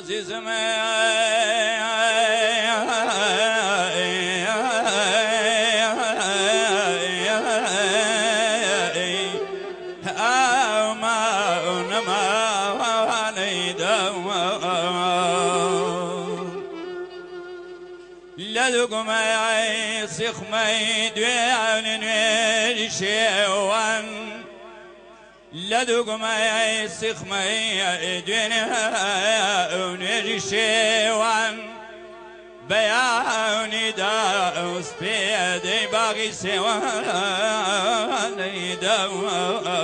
عزيزم لدقم يسخ ميدوان نشيوان لدقم يسخ ميدوان نشيوان بياني داوس بيدي باقي سوان يدوان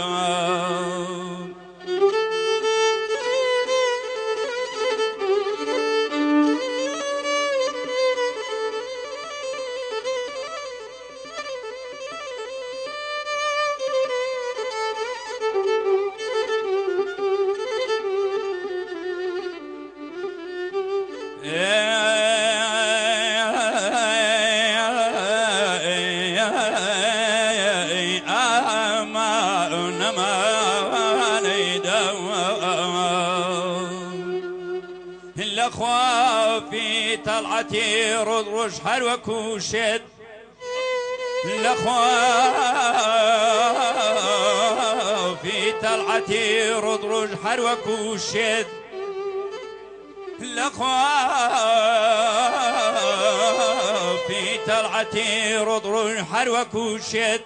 الأخوة في طلعتي رش حلوك شد الأخوة في طلعتي رش حلوك شد الأخوة في طلعتي رش حلوك شد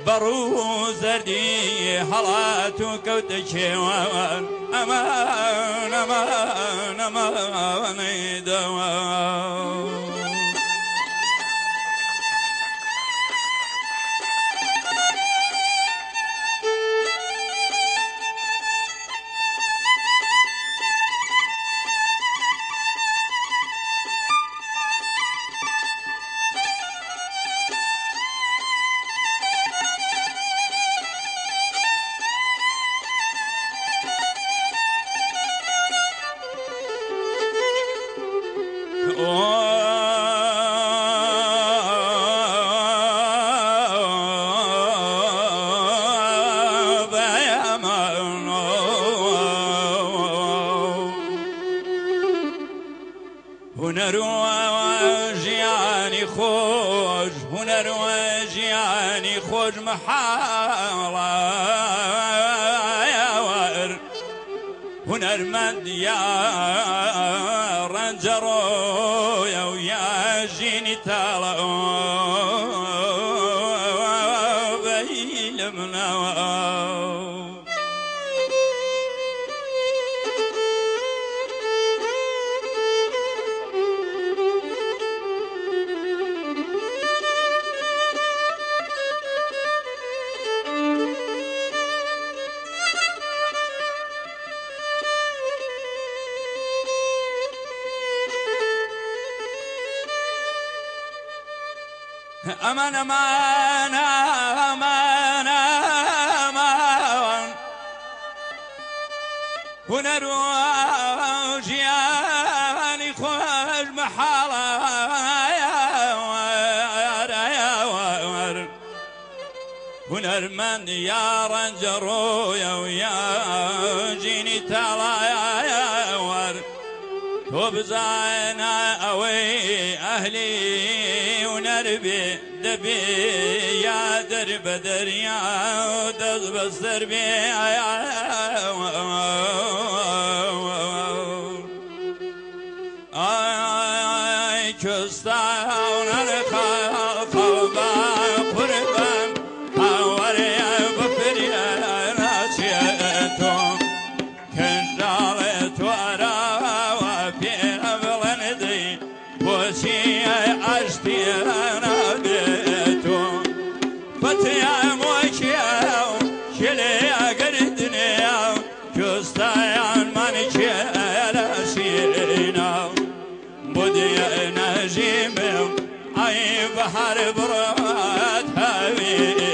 برو زردي حالاتو كوتشيوان أمان أمان أمان دوان هنر وجياني خوش هنر وجياني خوش محالا يا وار هنر من يا رنجرو يا جيني تالا بيلمنا أمان أمان أمان أمان هنر وجياني خوش محالا يا وار هنر من يا رنجرو يا جيني تالا يا وار وبزانا أوي أهلي ونربي دبي يا درب دريا ودغ بصر بي اي كستاون الخاف وبقربان حوري بفري راسيتهم كنجالت ورا وفي بلندي بوسي اشتي بحر برات هاوينا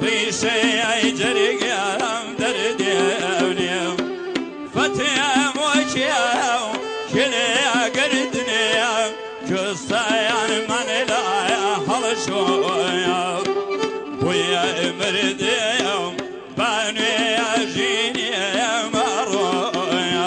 ڕیشەی جەرگم دەردێونێم فتیم وەکیێم کلێ گردنێم کوستایان من لایە هەڵشۆیە بویە مردێم بانوێ ژینێم ڕۆیە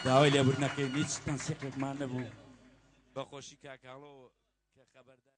داوای لێبوورنەکەی هیچ تەنسیقێکمان نەبوو بەخۆشی کاکاڵۆ کە خەبەردار